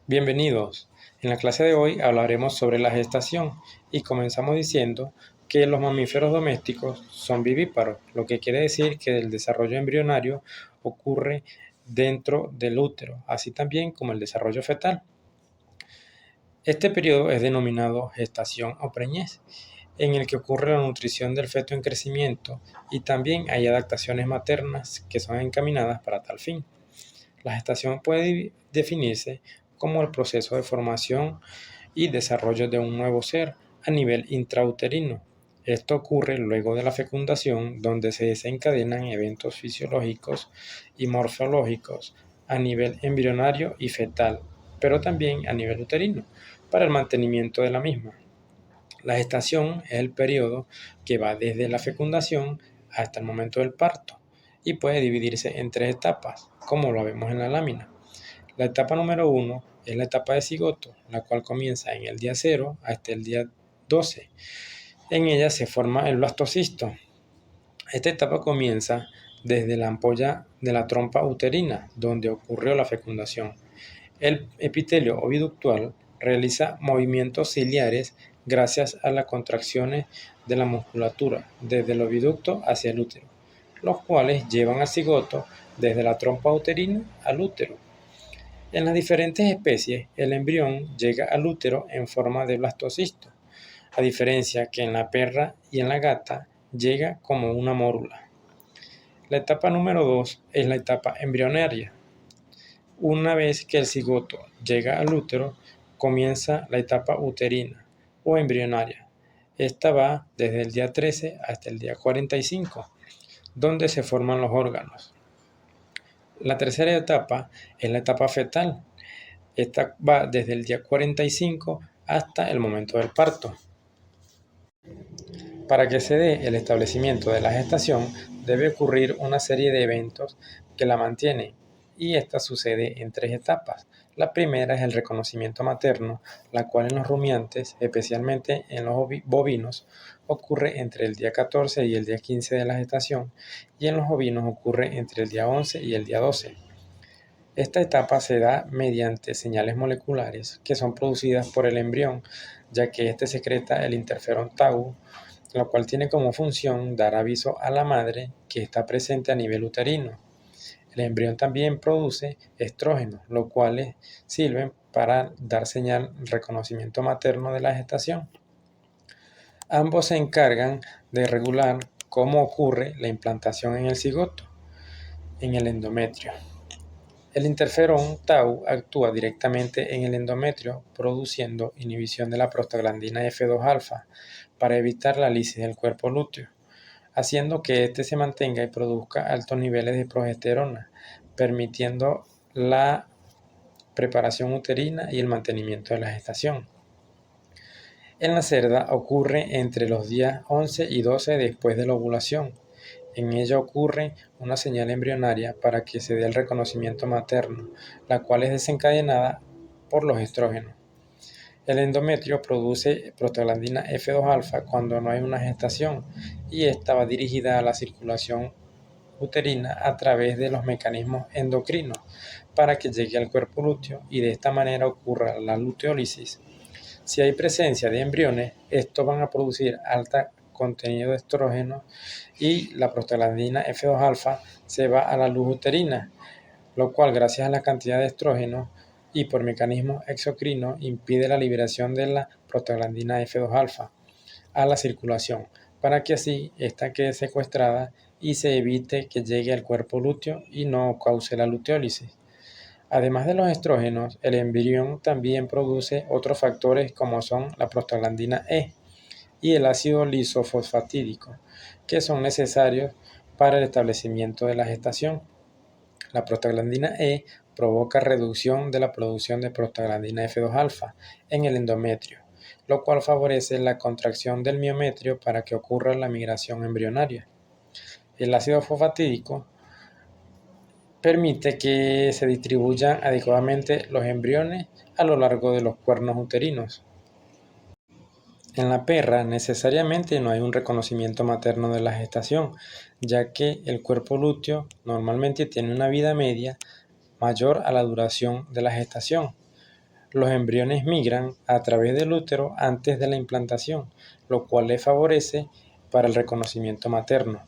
Bienvenidos. En la clase de hoy hablaremos sobre la gestación y comenzamos diciendo que los mamíferos domésticos son vivíparos, lo que quiere decir que el desarrollo embrionario ocurre dentro del útero, así también como el desarrollo fetal. Este periodo es denominado gestación o preñez, en el que ocurre la nutrición del feto en crecimiento y también hay adaptaciones maternas que son encaminadas para tal fin. La gestación puede definirse como el proceso de formación y desarrollo de un nuevo ser a nivel intrauterino. Esto ocurre luego de la fecundación, donde se desencadenan eventos fisiológicos y morfológicos a nivel embrionario y fetal, pero también a nivel uterino, para el mantenimiento de la misma. La gestación es el periodo que va desde la fecundación hasta el momento del parto y puede dividirse en tres etapas, como lo vemos en la lámina. La etapa número 1 es la etapa de cigoto, la cual comienza en el día 0 hasta el día 12. En ella se forma el blastocisto. Esta etapa comienza desde la ampolla de la trompa uterina, donde ocurrió la fecundación. El epitelio oviductal realiza movimientos ciliares gracias a las contracciones de la musculatura desde el oviducto hacia el útero, los cuales llevan al cigoto desde la trompa uterina al útero. En las diferentes especies, el embrión llega al útero en forma de blastocisto, a diferencia que en la perra y en la gata llega como una mórula. La etapa número 2 es la etapa embrionaria. Una vez que el cigoto llega al útero, comienza la etapa uterina o embrionaria. Esta va desde el día 13 hasta el día 45, donde se forman los órganos. La tercera etapa es la etapa fetal. Esta va desde el día 45 hasta el momento del parto. Para que se dé el establecimiento de la gestación, debe ocurrir una serie de eventos que la mantienen, y esta sucede en tres etapas. La primera es el reconocimiento materno, la cual en los rumiantes, especialmente en los bovinos, ocurre entre el día 14 y el día 15 de la gestación, y en los ovinos ocurre entre el día 11 y el día 12. Esta etapa se da mediante señales moleculares que son producidas por el embrión, ya que éste secreta el interferón tau, lo cual tiene como función dar aviso a la madre que está presente a nivel uterino. El embrión también produce estrógenos, los cuales sirven para dar señal de reconocimiento materno de la gestación. Ambos se encargan de regular cómo ocurre la implantación en el cigoto, en el endometrio. El interferón tau actúa directamente en el endometrio, produciendo inhibición de la prostaglandina F2-alfa para evitar la lisis del cuerpo lúteo, haciendo que éste se mantenga y produzca altos niveles de progesterona, permitiendo la preparación uterina y el mantenimiento de la gestación. En la cerda ocurre entre los días 11 y 12 después de la ovulación. En ella ocurre una señal embrionaria para que se dé el reconocimiento materno, la cual es desencadenada por los estrógenos. El endometrio produce prostaglandina F2-alfa cuando no hay una gestación, y esta va dirigida a la circulación uterina a través de los mecanismos endocrinos para que llegue al cuerpo lúteo y de esta manera ocurra la luteólisis. Si hay presencia de embriones, estos van a producir alta contenido de estrógeno y la prostaglandina F2-alfa se va a la luz uterina, lo cual gracias a la cantidad de estrógeno y por mecanismos exocrinos impide la liberación de la prostaglandina F2-alfa a la circulación, para que así ésta quede secuestrada y se evite que llegue al cuerpo lúteo y no cause la luteólisis. Además de los estrógenos, el embrión también produce otros factores como son la prostaglandina E y el ácido lisofosfatídico, que son necesarios para el establecimiento de la gestación. La prostaglandina E provoca reducción de la producción de prostaglandina F2-alfa en el endometrio, lo cual favorece la contracción del miometrio para que ocurra la migración embrionaria. El ácido fosfatídico permite que se distribuyan adecuadamente los embriones a lo largo de los cuernos uterinos. En la perra necesariamente no hay un reconocimiento materno de la gestación, ya que el cuerpo lúteo normalmente tiene una vida media mayor a la duración de la gestación. los embriones migran a través del útero antes de la implantación, lo cual les favorece para el reconocimiento materno.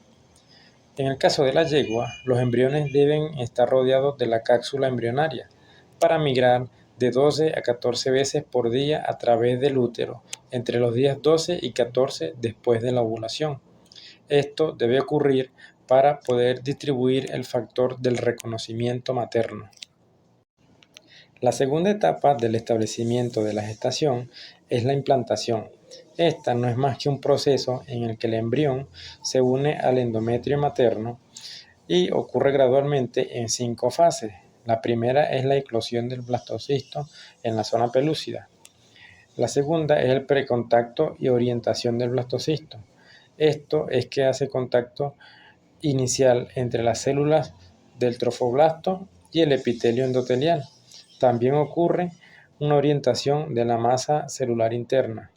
En el caso de la yegua, los embriones deben estar rodeados de la cápsula embrionaria para migrar de 12 a 14 veces por día a través del útero entre los días 12 y 14 después de la ovulación. Esto debe ocurrir para poder distribuir el factor del reconocimiento materno. La segunda etapa del establecimiento de la gestación es la implantación. Esta no es más que un proceso en el que el embrión se une al endometrio materno y ocurre gradualmente en 5 fases. La primera es la eclosión del blastocisto en la zona pelúcida. La segunda es el precontacto y orientación del blastocisto. Esto es que hace contacto inicial entre las células del trofoblasto y el epitelio endotelial. También ocurre una orientación de la masa celular interna.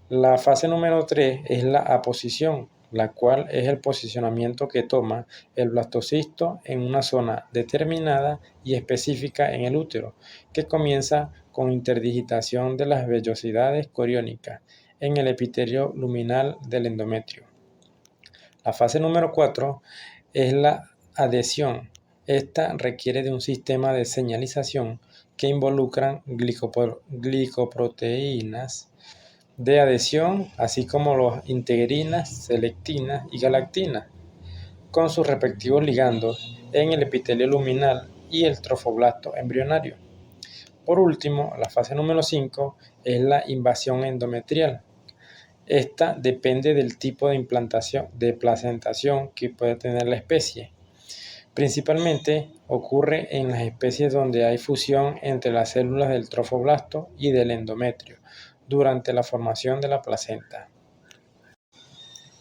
La fase número 3 es la aposición, la cual es el posicionamiento que toma el blastocisto en una zona determinada y específica en el útero, que comienza con interdigitación de las vellosidades coriónicas en el epitelio luminal del endometrio. La fase número 4 es la adhesión. Esta requiere de un sistema de señalización que involucran glicoproteínas de adhesión, así como las integrinas, selectinas y galactinas, con sus respectivos ligandos en el epitelio luminal y el trofoblasto embrionario. Por último, la fase número 5 es la invasión endometrial. Esta depende del tipo de implantación, de placentación que puede tener la especie. Principalmente ocurre en las especies donde hay fusión entre las células del trofoblasto y del endometrio durante la formación de la placenta.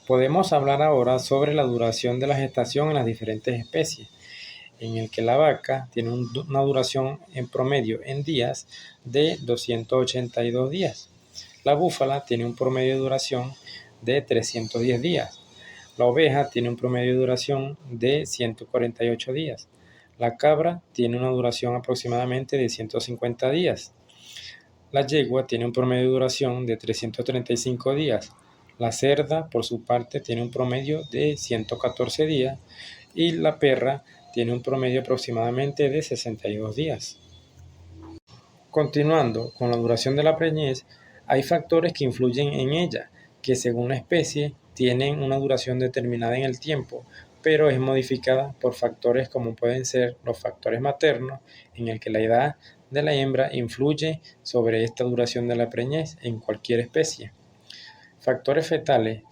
Podemos hablar ahora sobre la duración de la gestación en las diferentes especies, en el que la vaca tiene una duración en promedio en días de 282 días. La búfala tiene un promedio de duración de 310 días. La oveja tiene un promedio de duración de 148 días. La cabra tiene una duración aproximadamente de 150 días. La yegua tiene un promedio de duración de 335 días. La cerda, por su parte, tiene un promedio de 114 días y la perra tiene un promedio aproximadamente de 62 días. Continuando con la duración de la preñez, hay factores que influyen en ella, que según la especie tienen una duración determinada en el tiempo, pero es modificada por factores como pueden ser los factores maternos, en el que la edad de la hembra influye sobre esta duración de la preñez en cualquier especie. Factores fetales.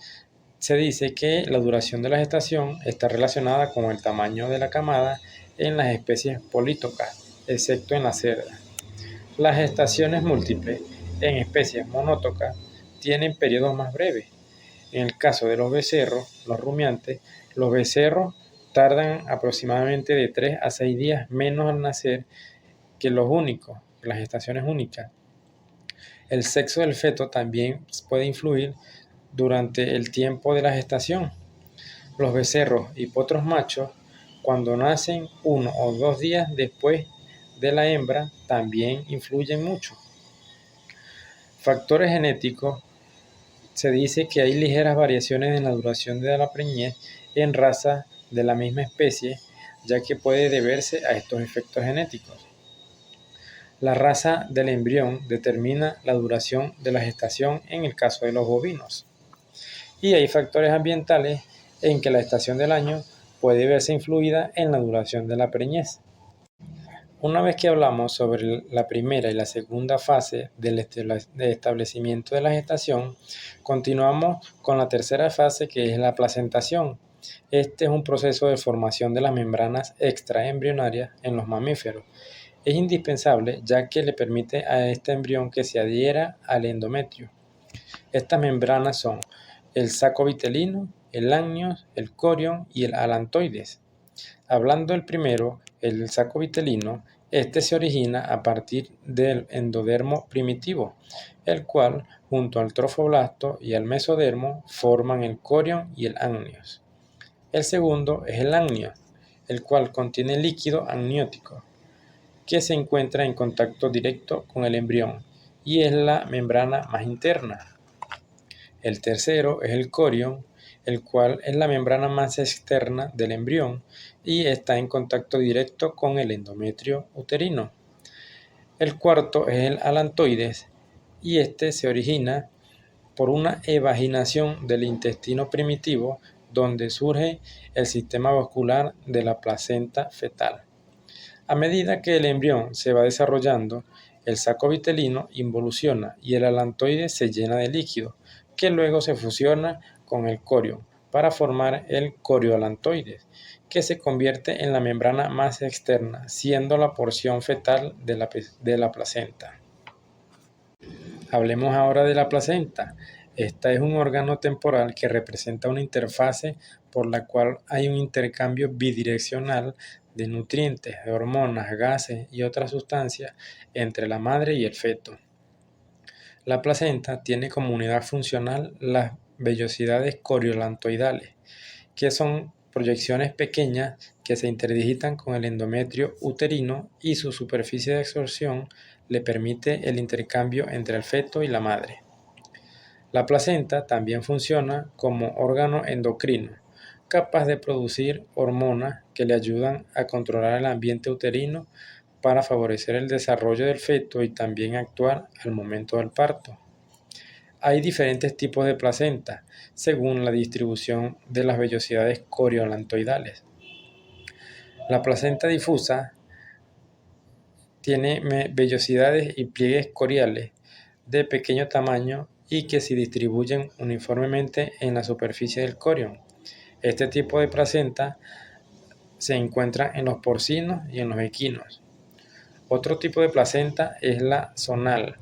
Se dice que la duración de la gestación está relacionada con el tamaño de la camada en las especies políticas, excepto en la cerda. Las gestaciones múltiples en especies monotócas tienen periodos más breves. En el caso de los becerros, los rumiantes, los becerros tardan aproximadamente de 3 a 6 días menos al nacer que las gestaciones únicas. El sexo del feto también puede influir durante el tiempo de la gestación. Los becerros y potros machos, cuando nacen 1 o 2 días después de la hembra, también influyen mucho. Factores genéticos. Se dice que hay ligeras variaciones en la duración de la preñez en razas de la misma especie, ya que puede deberse a estos efectos genéticos. La raza del embrión determina la duración de la gestación en el caso de los bovinos. Y hay factores ambientales en que la estación del año puede verse influida en la duración de la preñez. Una vez que hablamos sobre la primera y la segunda fase del establecimiento de la gestación, continuamos con la tercera fase, que es la placentación. Este es un proceso de formación de las membranas extraembrionarias en los mamíferos. Es indispensable ya que le permite a este embrión que se adhiera al endometrio. Estas membranas son el saco vitelino, el amnios, el corion y el alantoides. Hablando del primero, el saco vitelino, este se origina a partir del endodermo primitivo, el cual, junto al trofoblasto y al mesodermo, forman el corion y el amnios. El segundo es el amnios, el cual contiene líquido amniótico, que se encuentra en contacto directo con el embrión y es la membrana más interna. El tercero es el corion, el cual es la membrana más externa del embrión y está en contacto directo con el endometrio uterino. El cuarto es el alantoides y este se origina por una evaginación del intestino primitivo donde surge el sistema vascular de la placenta fetal. A medida que el embrión se va desarrollando, el saco vitelino involuciona y el alantoide se llena de líquido, que luego se fusiona con el corion para formar el corioalantoides, que se convierte en la membrana más externa, siendo la porción fetal de la placenta. Hablemos ahora de la placenta. Esta es un órgano temporal que representa una interfase por la cual hay un intercambio bidireccional de nutrientes, de hormonas, gases y otras sustancias entre la madre y el feto. La placenta tiene como unidad funcional las vellosidades coriolantoidales, que son proyecciones pequeñas que se interdigitan con el endometrio uterino y su superficie de absorción le permite el intercambio entre el feto y la madre. La placenta también funciona como órgano endocrino, capaz de producir hormonas que le ayudan a controlar el ambiente uterino para favorecer el desarrollo del feto y también actuar al momento del parto. Hay diferentes tipos de placenta según la distribución de las vellosidades coriolantoidales. La placenta difusa tiene vellosidades y pliegues coriales de pequeño tamaño y que se distribuyen uniformemente en la superficie del corion. Este tipo de placenta se encuentra en los porcinos y en los equinos. Otro tipo de placenta es la zonal,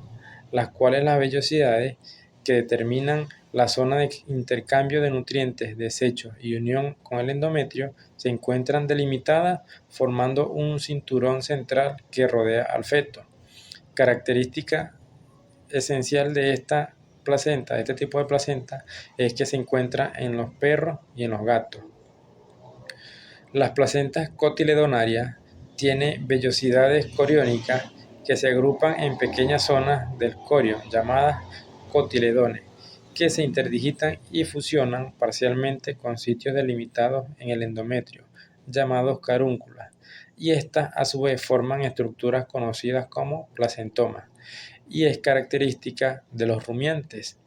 las cuales las vellosidades que determinan la zona de intercambio de nutrientes, desechos y unión con el endometrio se encuentran delimitadas formando un cinturón central que rodea al feto. Característica esencial de esta placenta, de este tipo de placenta, es que se encuentra en los perros y en los gatos. Las placentas cotiledonarias tienen vellosidades coriónicas que se agrupan en pequeñas zonas del corion llamadas cotiledones, que se interdigitan y fusionan parcialmente con sitios delimitados en el endometrio, llamados carúnculas, y estas a su vez forman estructuras conocidas como placentomas, y es característica de los rumiantes.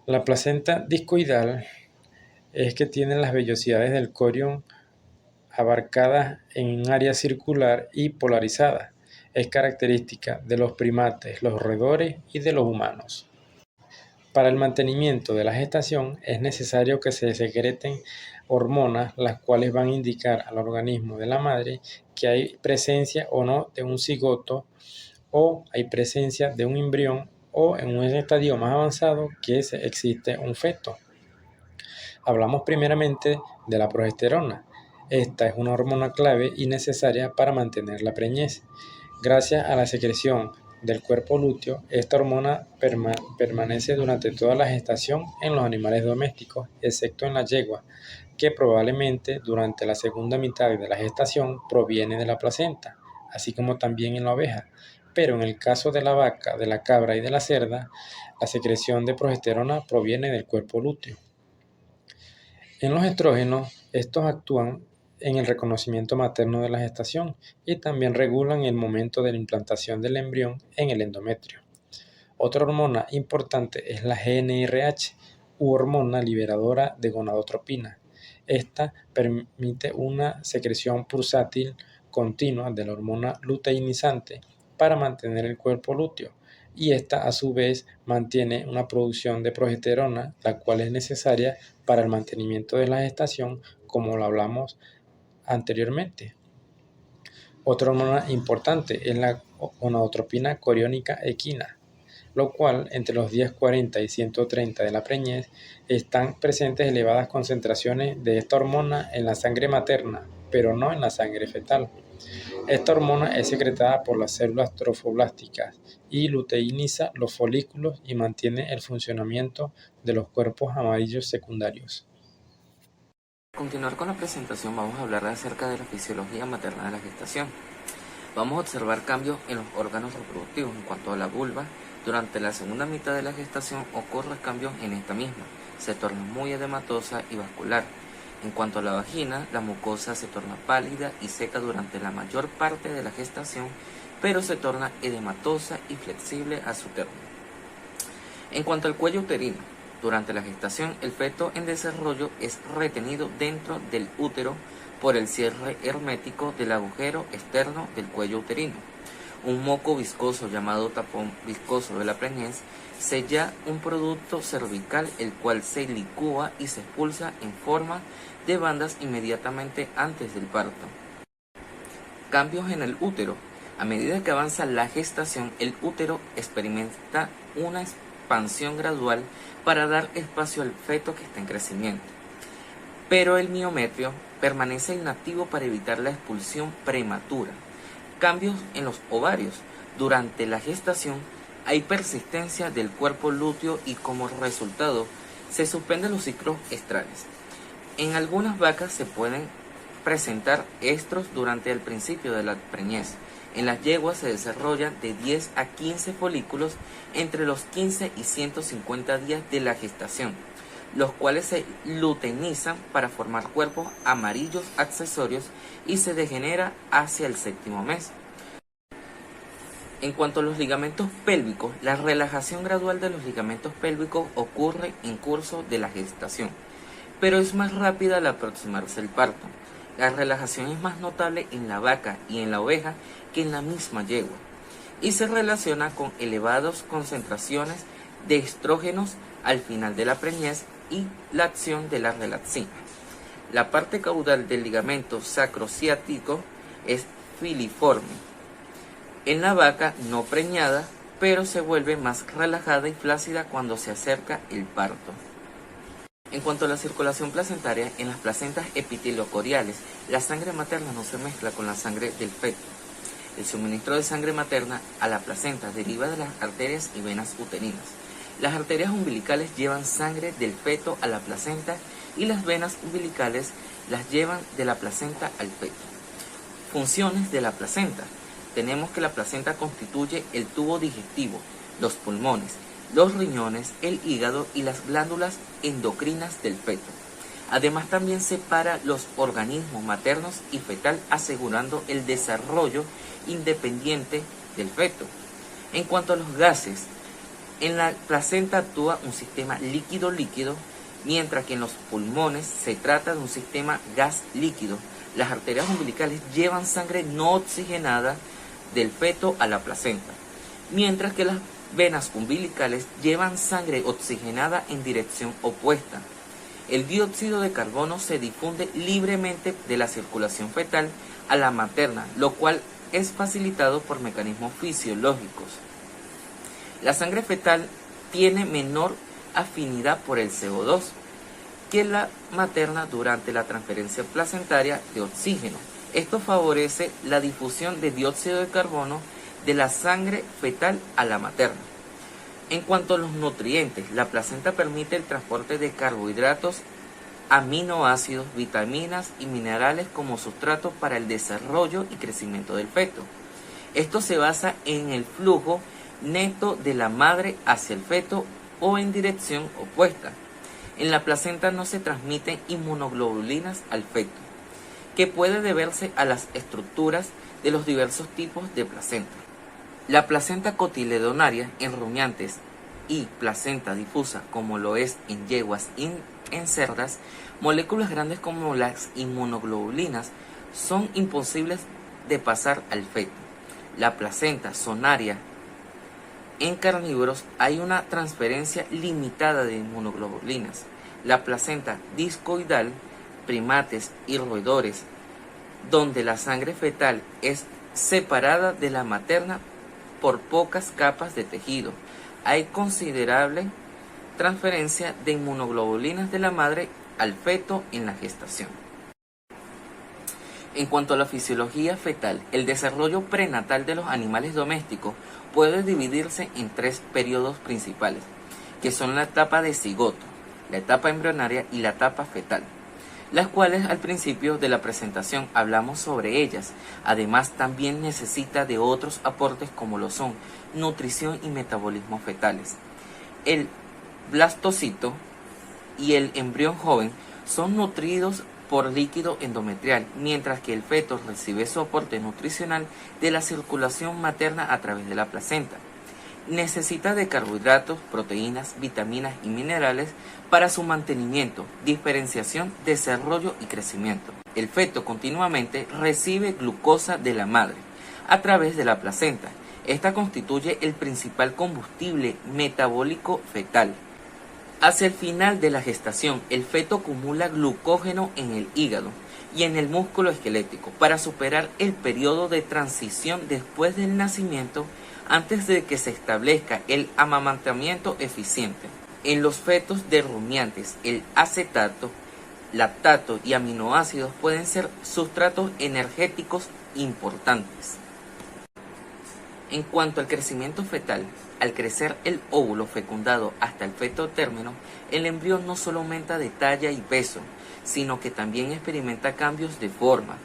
La placenta discoidal es que tiene las vellosidades del corion abarcadas en un área circular y polarizada. Es característica de los primates, los roedores y de los humanos. Para el mantenimiento de la gestación es necesario que se secreten hormonas, las cuales van a indicar al organismo de la madre que hay presencia o no de un cigoto o hay presencia de un embrión o en un estadio más avanzado que existe un feto. Hablamos primeramente de la progesterona. Esta es una hormona clave y necesaria para mantener la preñez. Gracias a la secreción del cuerpo lúteo, esta hormona permanece durante toda la gestación en los animales domésticos, excepto en la yegua, que probablemente durante la segunda mitad de la gestación proviene de la placenta, así como también en la oveja. Pero en el caso de la vaca, de la cabra y de la cerda, la secreción de progesterona proviene del cuerpo lúteo. En los estrógenos, estos actúan en el reconocimiento materno de la gestación y también regulan el momento de la implantación del embrión en el endometrio. Otra hormona importante es la GnRH, u hormona liberadora de gonadotropina. Esta permite una secreción pulsátil continua de la hormona luteinizante para mantener el cuerpo lúteo, y esta a su vez mantiene una producción de progesterona, la cual es necesaria para el mantenimiento de la gestación, como lo hablamos anteriormente. Otra hormona importante es la gonadotropina coriónica equina, lo cual entre los días 40 y 130 de la preñez están presentes elevadas concentraciones de esta hormona en la sangre materna, pero no en la sangre fetal. Esta hormona es secretada por las células trofoblásticas y luteiniza los folículos y mantiene el funcionamiento de los cuerpos amarillos secundarios. Para continuar con la presentación vamos a hablar acerca de la fisiología materna de la gestación. Vamos a observar cambios en los órganos reproductivos. En cuanto a la vulva, durante la segunda mitad de la gestación ocurren cambios en esta misma. Se torna muy edematosa y vascular. En cuanto a la vagina, la mucosa se torna pálida y seca durante la mayor parte de la gestación, pero se torna edematosa y flexible a su término. En cuanto al cuello uterino, durante la gestación el feto en desarrollo es retenido dentro del útero por el cierre hermético del agujero externo del cuello uterino. Un moco viscoso llamado tapón viscoso de la preñez sella un producto cervical, el cual se licúa y se expulsa en forma de bandas inmediatamente antes del parto. Cambios en el útero. A medida que avanza la gestación, el útero experimenta una expansión gradual para dar espacio al feto que está en crecimiento. Pero el miometrio permanece inactivo para evitar la expulsión prematura. Cambios en los ovarios. Durante la gestación hay persistencia del cuerpo lúteo y como resultado se suspenden los ciclos estrales. En algunas vacas se pueden presentar estros durante el principio de la preñez. En las yeguas se desarrollan de 10 a 15 folículos entre los 15 y 150 días de la gestación, los cuales se luteinizan para formar cuerpos amarillos accesorios y se degenera hacia el séptimo mes. En cuanto a los ligamentos pélvicos, la relajación gradual de los ligamentos pélvicos ocurre en curso de la gestación, pero es más rápida al aproximarse el parto. La relajación es más notable en la vaca y en la oveja que en la misma yegua, y se relaciona con elevadas concentraciones de estrógenos al final de la preñez y la acción de la relaxina. La parte caudal del ligamento sacrociático es filiforme en la vaca no preñada, pero se vuelve más relajada y flácida cuando se acerca el parto. En cuanto a la circulación placentaria, en las placentas epiteliocordiales, la sangre materna no se mezcla con la sangre del feto. El suministro de sangre materna a la placenta deriva de las arterias y venas uterinas. Las arterias umbilicales llevan sangre del feto a la placenta y las venas umbilicales las llevan de la placenta al feto. Funciones de la placenta. Tenemos que la placenta constituye el tubo digestivo, los pulmones, los riñones, el hígado y las glándulas endocrinas del feto. Además también separa los organismos maternos y fetal, asegurando el desarrollo independiente del feto. En cuanto a los gases, en la placenta actúa un sistema líquido-líquido, mientras que en los pulmones se trata de un sistema gas-líquido. Las arterias umbilicales llevan sangre no oxigenada del feto a la placenta, mientras que las venas umbilicales llevan sangre oxigenada en dirección opuesta. El dióxido de carbono se difunde libremente de la circulación fetal a la materna, lo cual es facilitado por mecanismos fisiológicos. La sangre fetal tiene menor afinidad por el CO2 que la materna durante la transferencia placentaria de oxígeno. Esto favorece la difusión de dióxido de carbono de la sangre fetal a la materna. En cuanto a los nutrientes, la placenta permite el transporte de carbohidratos, aminoácidos, vitaminas y minerales como sustratos para el desarrollo y crecimiento del feto. Esto se basa en el flujo neto de la madre hacia el feto o en dirección opuesta. En la placenta no se transmiten inmunoglobulinas al feto, que puede deberse a las estructuras de los diversos tipos de placenta. La placenta cotiledonaria en rumiantes y placenta difusa, como lo es en yeguas y en cerdas, moléculas grandes como las inmunoglobulinas son imposibles de pasar al feto. La placenta zonaria en carnívoros hay una transferencia limitada de inmunoglobulinas. La placenta discoidal, primates y roedores, donde la sangre fetal es separada de la materna por pocas capas de tejido. Hay considerable transferencia de inmunoglobulinas de la madre al feto en la gestación. En cuanto a la fisiología fetal, el desarrollo prenatal de los animales domésticos puede dividirse en tres periodos principales, que son la etapa de cigoto, la etapa embrionaria y la etapa fetal. las cuales al principio de la presentación hablamos sobre ellas. Además, también necesita de otros aportes como lo son nutrición y metabolismo fetales. El blastocito y el embrión joven son nutridos por líquido endometrial, mientras que el feto recibe su aporte nutricional de la circulación materna a través de la placenta. Necesita de carbohidratos, proteínas, vitaminas y minerales para su mantenimiento, diferenciación, desarrollo y crecimiento. El feto continuamente recibe glucosa de la madre a través de la placenta. Esta constituye el principal combustible metabólico fetal. Hacia el final de la gestación, el feto acumula glucógeno en el hígado y en el músculo esquelético para superar el periodo de transición después del nacimiento, antes de que se establezca el amamantamiento eficiente. En los fetos de rumiantes, el acetato, lactato y aminoácidos pueden ser sustratos energéticos importantes. En cuanto al crecimiento fetal, al crecer el óvulo fecundado hasta el feto término, el embrión no solo aumenta de talla y peso, sino que también experimenta cambios de forma.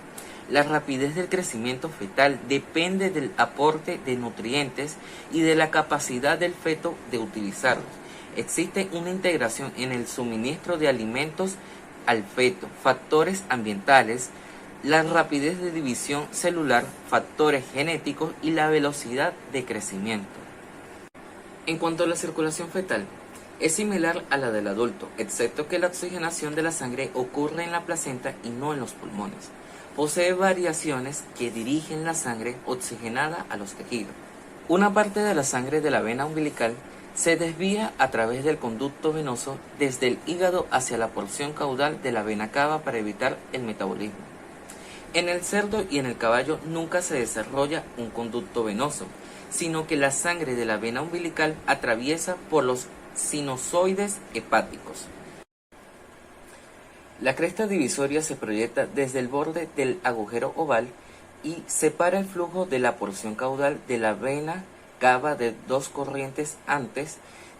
La rapidez del crecimiento fetal depende del aporte de nutrientes y de la capacidad del feto de utilizarlos. Existe una integración en el suministro de alimentos al feto, factores ambientales, la rapidez de división celular, factores genéticos y la velocidad de crecimiento. En cuanto a la circulación fetal, es similar a la del adulto, excepto que la oxigenación de la sangre ocurre en la placenta y no en los pulmones. Posee variaciones que dirigen la sangre oxigenada a los tejidos. Una parte de la sangre de la vena umbilical se desvía a través del conducto venoso desde el hígado hacia la porción caudal de la vena cava para evitar el metabolismo. En el cerdo y en el caballo nunca se desarrolla un conducto venoso, sino que la sangre de la vena umbilical atraviesa por los sinusoides hepáticos. La cresta divisoria se proyecta desde el borde del agujero oval y separa el flujo de la porción caudal de la vena cava de dos corrientes antes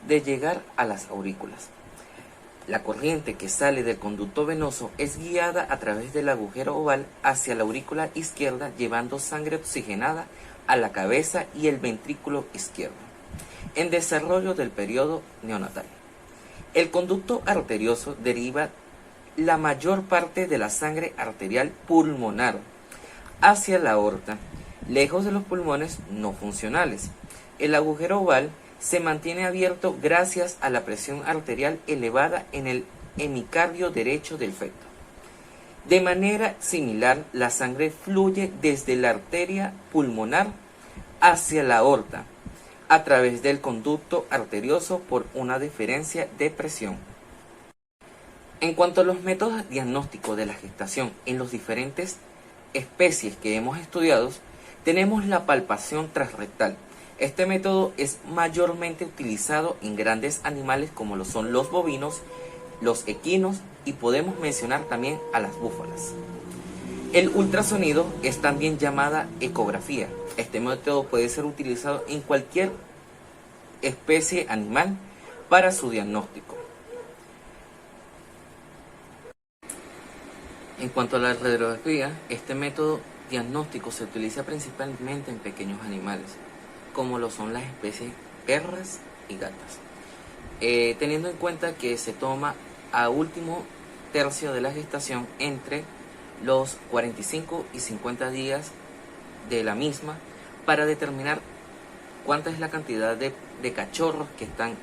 de llegar a las aurículas. La corriente que sale del conducto venoso es guiada a través del agujero oval hacia la aurícula izquierda, llevando sangre oxigenada a la cabeza y el ventrículo izquierdo, en desarrollo del periodo neonatal. El conducto arterioso deriva la mayor parte de la sangre arterial pulmonar hacia la aorta, lejos de los pulmones no funcionales. El agujero oval se mantiene abierto gracias a la presión arterial elevada en el hemicardio derecho del feto. De manera similar, la sangre fluye desde la arteria pulmonar hacia la aorta, a través del conducto arterioso por una diferencia de presión. En cuanto a los métodos diagnósticos de la gestación en las diferentes especies que hemos estudiado, tenemos la palpación transrectal. Este método es mayormente utilizado en grandes animales como lo son los bovinos, los equinos y podemos mencionar también a las búfalas. El ultrasonido es también llamada ecografía. Este método puede ser utilizado en cualquier especie animal para su diagnóstico. En cuanto a la radiografía, este método diagnóstico se utiliza principalmente en pequeños animales, como lo son las especies perras y gatas, teniendo en cuenta que se toma a último tercio de la gestación entre los 45 y 50 días de la misma para determinar cuánta es la cantidad de cachorros que están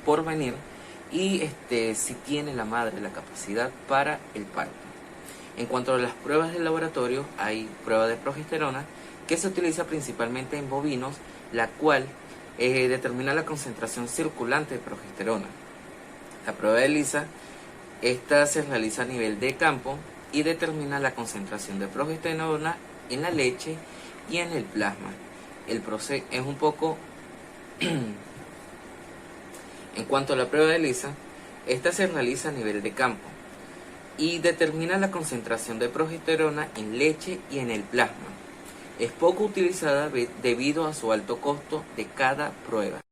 por venir y si tiene la madre la capacidad para el parto. En cuanto a las pruebas de laboratorio, hay prueba de progesterona que se utiliza principalmente en bovinos, la cual determina la concentración circulante de progesterona. La prueba de ELISA, esta se realiza a nivel de campo y determina la concentración de progesterona en la leche y en el plasma. El proceso es un poco... En cuanto a la prueba de ELISA, esta se realiza a nivel de campo y determina la concentración de progesterona en leche y en el plasma. Es poco utilizada debido a su alto costo de cada prueba.